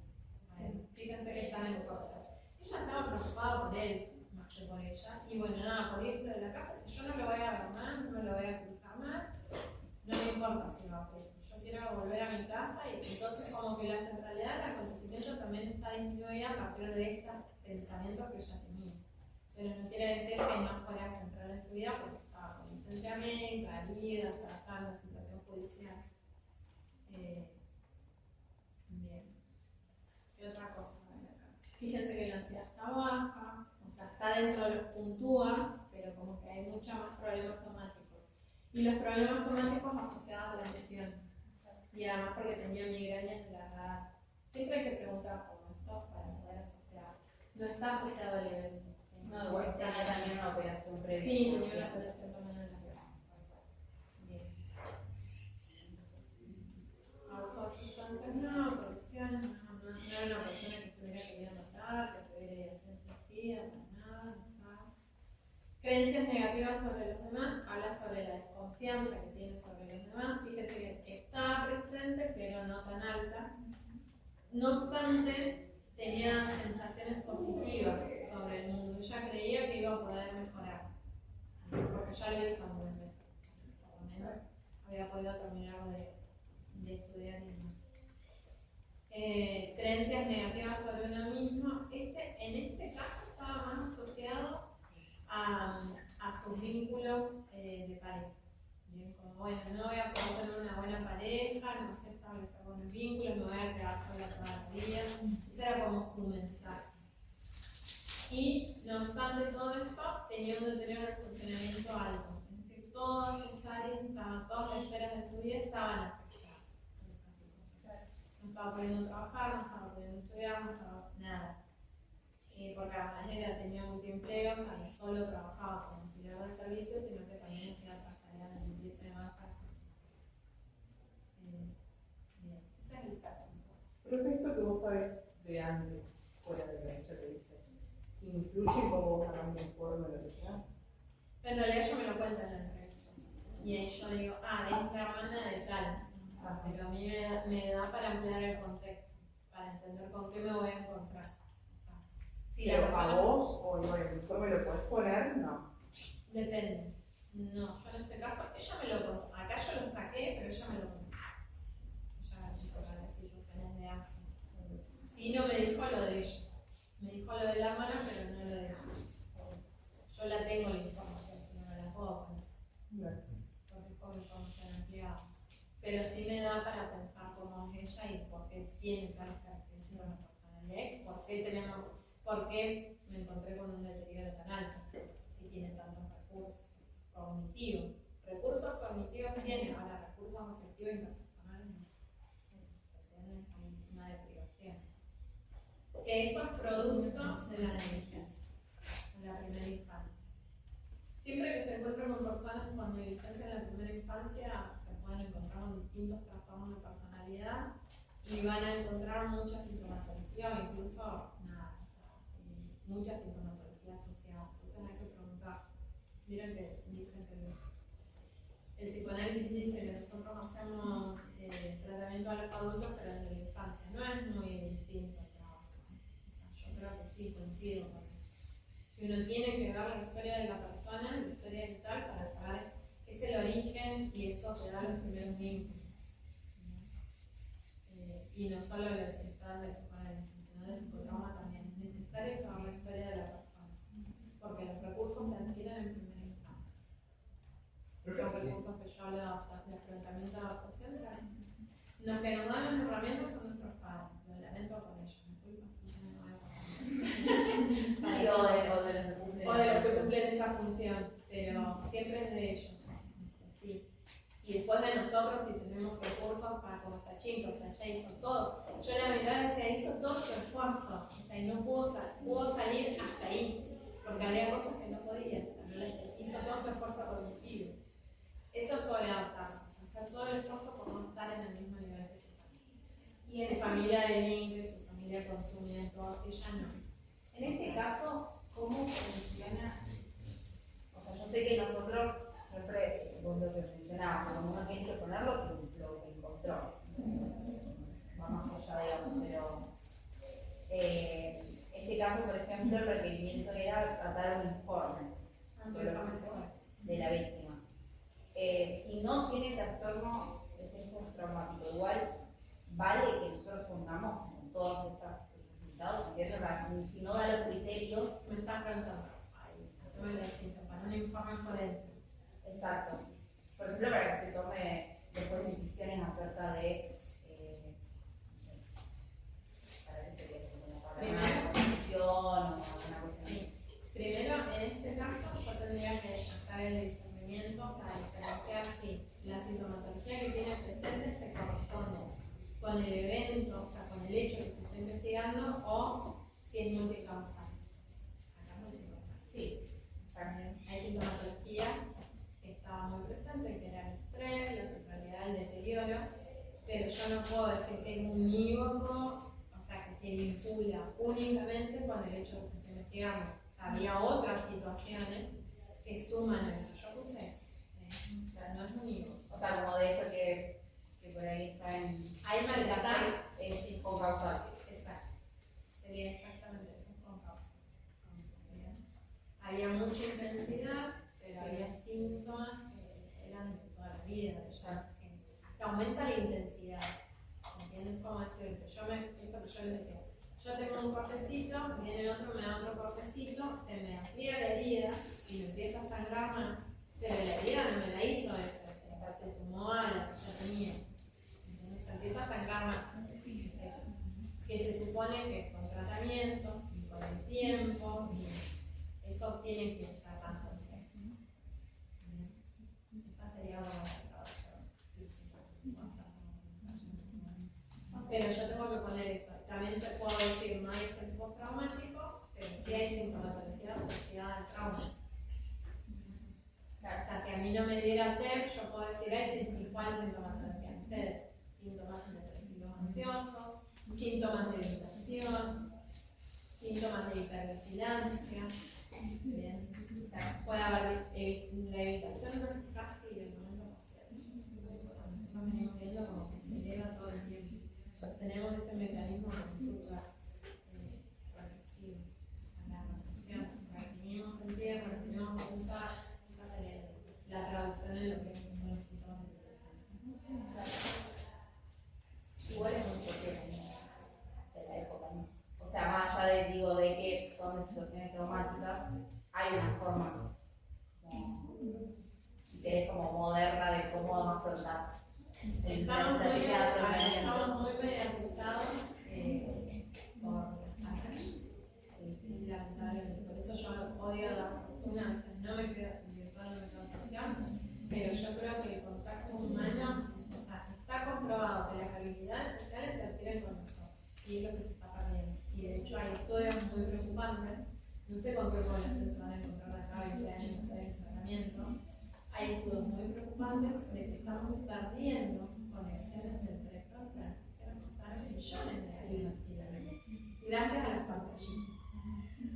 Fíjense que está en el proceso. Ella estaba preocupada por él, más que por ella, y bueno, nada, por irse de la casa, si yo no lo voy a ver más, no lo voy a cruzar más, no me importa si va preso, yo quiero volver a mi casa, y entonces como que la centralidad del acontecimiento también está disminuida a partir de estos pensamientos que ella tenía. Pero no quiere decir que no fuera central en su vida, porque estaba con licencia médica, herida, estaba en una situación judicial. Bien. ¿Qué otra cosa? Fíjense que la ansiedad está baja, o sea, está dentro de los puntúa, pero como que hay muchos más problemas somáticos. Y los problemas somáticos asociados a la lesión. Y además porque tenía migrañas de la edad. Siempre hay que preguntar cómo esto para poder asociar. No está asociado al evento. ¿Sí? No, igual tenía también una operación previa. Sí, tenía una operación también en la pierna. Bien. Abuso de sustancias, no, correcciones, no era una persona que se hubiera querido matar, que tuviera ideación suicida, para nada, nada. Creencias negativas sobre los demás, habla sobre la desconfianza que tiene sobre los demás. Fíjese que está presente, pero no tan alta. No obstante, tenía sensaciones positivas sobre el mundo. Ella creía que iba a poder mejorar, porque ya lo hizo algunas veces. Por lo menos había podido terminar de estudiar y demás. Creencias negativas sobre uno mismo. En este caso estaba más asociado a sus vínculos de pareja. Bien, como bueno, no voy a poder tener una buena pareja, no sé establecer buenos vínculos, me voy a quedar sola toda la vida. Ese era como su mensaje. Y no obstante todo esto, teniendo que tener un funcionamiento alto. Es decir, todas sus áreas, todas las esferas de su vida estaban afectadas por esta situación. No estaba pudiendo trabajar, no estaba pudiendo estudiar, no estaba nada. Porque además ella tenía multiempleos, o sea, no solo trabajaba como auxiliar de servicios, sino que también hacía otras tareas de limpieza y demás para su bien, ese es el caso. Perfecto, que vos sabés de antes, fuera de lo que ella te dice, ¿influye cómo vos hagas un informe o lo que sea? En realidad ella me lo cuenta en la entrevista. Y ahí yo digo, es la hermana de tal. O sea, pero a mí me da para ampliar el contexto, para entender con qué me voy a encontrar. O sea, si la ¿Pero persona... a vos o en el informe lo podés poner? No. Depende. No, yo en este caso, ella me lo contó. Acá yo lo saqué, pero ella me lo contó. Ella me puso para situaciones de hace. Sí, no me dijo lo de ella. Me dijo lo de la hermana, pero no lo de ella. Yo la tengo la información, pero no la puedo poner. No. Porque es como información ampliada. Pero sí me da para pensar cómo es ella y por qué tiene tales características de personalidad, por qué me encontré con un deterioro tan alto, si tiene tantos recursos cognitivos. Recursos cognitivos tiene, ahora recursos afectivos y interpersonales no. Se tiene una deprivación. Que eso es producto de la negligencia, en la primera infancia. Siempre que se encuentran con personas con negligencia en la primera infancia, se pueden encontrar con distintos trastornos de personalidad y van a encontrar mucha sintomatología o incluso mucha sintomatología asociada. Entonces hay que preguntar. Miren que dicen que el psicoanálisis dice que nosotros hacemos tratamiento a los adultos, pero desde la infancia. No es muy distinto el trabajo. O sea, yo creo que sí, coincido con eso. Que uno tiene que ver la historia de la persona, la historia vital, para saber qué es el origen y eso te da los primeros vínculos. Y no solo el estado del psicoanálisis, sino del psicotrauma también. Es necesario saber la historia de la persona, porque los recursos se adquieren en primera instancia. Los recursos que yo hablo de afrontamiento de adaptación, los que nos dan las herramientas son nuestros padres. Lo lamento por ellos, me culpa si no me voy a pasar. O de los que cumplen esa función, pero siempre es de ellos. Sí. Y después de nosotros, si tenemos recursos para como Tachín, o sea, ella hizo todo. Yo la miraba y decía, hizo todo su esfuerzo, o sea, y no pudo salir hasta ahí, porque había cosas que no podía, o sea, hizo todo su esfuerzo cognitivo. Eso es sobre adaptarse, o sea, hacer todo el esfuerzo por no estar en el mismo nivel que su familia. Y en su familia delinque, su familia consume, todo, ella no. En este caso, ¿cómo funciona? O sea, yo sé que nosotros siempre, vos lo que mencionabas, cuando uno tiene que poner lo que encontró, va más allá, digamos, pero este caso, por ejemplo, el requerimiento era tratar un informe de la víctima. Si no tiene trastorno de estrés postraumático, igual vale que nosotros pongamos con todas estas resultados, si no da los criterios. Me estás preguntando, hacemos la distinción, para un informe forense. Exacto. Por ejemplo, para que se tome después decisiones acerca de para que se como para una condición o alguna cosa. Sí. Primero, en este caso, yo tendría que hacer el discernimiento, o sea, diferenciar si la sintomatología que tiene presente se corresponde con el evento, o sea, con el hecho que se está investigando, o si es multicausal. Acá es multicausal. Sí, exacto. Hay sintomatología que estaba muy presente, que era el estrés, la centralidad, el deterioro, pero yo no puedo decir que es unívoco, o sea, que se vincula únicamente con el hecho de que se esté investigando. Había otras situaciones que suman a eso. Yo puse eso. O sea, no es unívoco. O sea, como de esto que por ahí está en. Hay malestar, es concausal. Exacto. Sería exactamente eso, con causa. Había mucha intensidad, pero había síntomas que eran de toda la vida. Se aumenta la intensidad. ¿Entiendes cómo decirte? Esto que yo les decía. Yo tengo un cortecito, viene otro, me da otro cortecito, se me amplía la herida y me empieza a sangrar más. Pero la herida no me la hizo esa, se sumó a la que ya tenía. Entonces empieza a sangrar más. ¿Qué es eso? Que se supone que con tratamiento, y con el tiempo, y eso tiene que ser tanto el sexo. Esa sería una traducción física. Pero yo tengo que poner eso. También te puedo decir, no hay estrés postraumático, pero sí hay sintomatología asociada al trauma. O sea, si a mí no me diera TEP, yo puedo decir, ¿cuál es sintomatología? No sé, síntomas depresivos ansiosos, síntomas de irritación, síntomas de hipervigilancia. Bien. Puede haber la evitación no es casi el 90%. Nosotros venimos viendo como que se eleva todo el tiempo. Tenemos ese mecanismo de azúcar reflexivo, la reflexión, reprimimos el tiempo, reprimimos pensar, esa sería la traducción en lo que son los síntomas de depresión. Igual es un choque de la época, ¿no? O sea, más allá de que son de situaciones traumáticas, hay una forma, si querés, como moderna de cómo afrontar. Estamos muy mediatizados por las redes. Lamentablemente. Por eso yo odio dar una vez, no me quedo virtual, no me quedo atención, pero yo creo que el contacto humano, o sea, está comprobado que las habilidades sociales se adquieren con nosotros, y es lo que se está perdiendo. Y de hecho hay estudios muy preocupantes, no sé con qué población se van a encontrar de acá 20 años de tratamiento. Hay estudios muy preocupantes de que estamos perdiendo conexiones del prefrontal que nos costaron millones de años gracias a las pantallitas.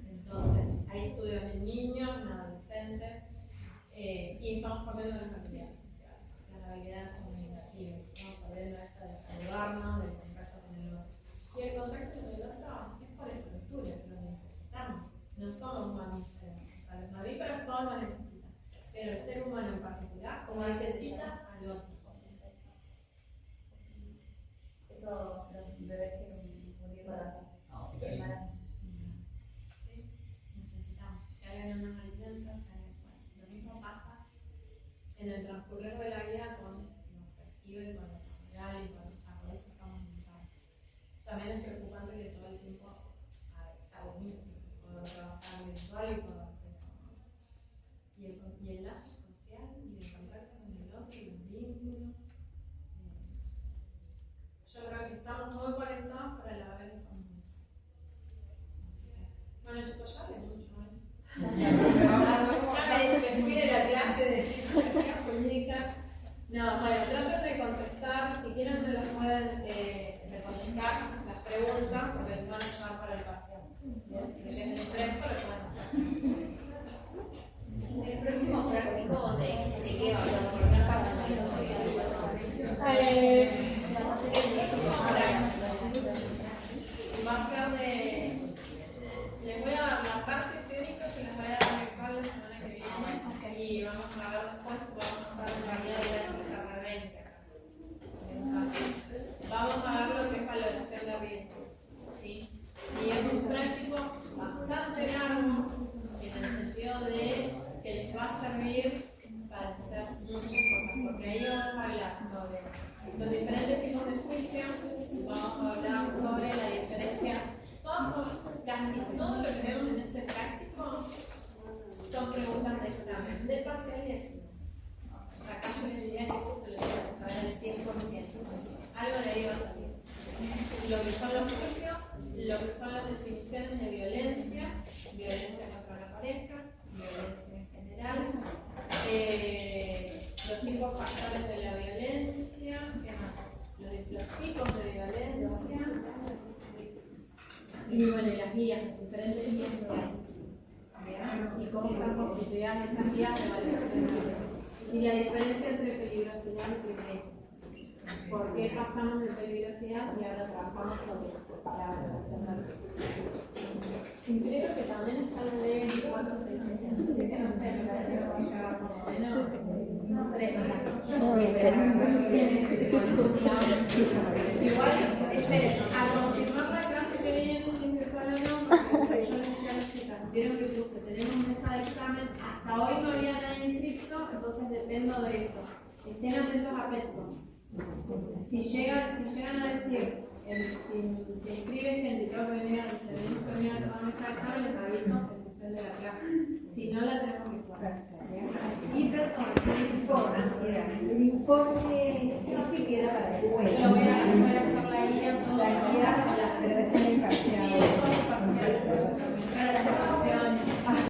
Entonces, hay estudios en niños, en adolescentes, y estamos perdiendo las habilidades sociales, las habilidades comunicativas, estamos perdiendo esta de saludarnos, del contacto con el otro. Y el contacto con el otro es por estructura, lo necesitamos. No somos mamíferos, o sea, los mamíferos todos lo necesitan, pero el ser humano en particular necesita al otro. Eso, los bebés que murieron. No, también es preocupante que todo el tiempo está buenísimo poder trabajar virtual y poder y el lazo social y el contacto con el otro y los vínculos. Yo creo que estamos muy conectados, pero a la vez estamos muy solos. Bueno, chicos, ya hablé mucho, ya me fui de la clase de psicología jurídica. No, bueno, traten de contestar, si quieren me las pueden contestar las preguntas, porque van a llevar para el parcial. Desde el impreso lo pueden hacer. El próximo práctico de qué va a hablar, va a ser de. Les voy a dar la parte teórica, se las voy a dar virtual la semana que viene. Y vamos a ver después si podemos hacer en realidad de la reverencia. Vamos a ver lo que es valoración de riesgo. ¿Sí? Y es un práctico bastante largo, en el sentido de que les va a servir para hacer muchas cosas, porque ahí vamos a hablar sobre los diferentes tipos de juicio, vamos a hablar sobre la diferencia, casi todo lo que tenemos en ese práctico son preguntas de examen, de parcial y de final. O sea, casi me diría que eso se lo tiene que saber al 100%. Algo de ahí va a salir. Lo que son los juicios, lo que son las definiciones de violencia, violencia contra la pareja, violencia en general, los 5 factores de la violencia, ¿qué más? Los tipos de violencia, y bueno, y las guías, los diferentes guías que hay. Y cómo están constituidas esas guías de valoración. Y la diferencia entre peligrosidad y riesgo. ¿Por qué pasamos de peligrosidad y ahora trabajamos sobre la valoración de riesgo? Y creo que también está la ley 24.600, así que no sé, me parece que va a llegar más o menos 3 Igual, esperen, a confirmar la clase que viene, si es virtual o no, porque yo les decía a las chicas, vieron que puse, tenemos mesa de examen, hasta hoy no había nadie inscrito, entonces dependo de eso. Estén atentos a Petco. Si llegan a decir, si escribe gente y tengo que venir a tomar mesa de examen, les aviso, se suspende la clase. Si no, la tenemos virtual. Y perdón, el informe, era el informe que queda para después.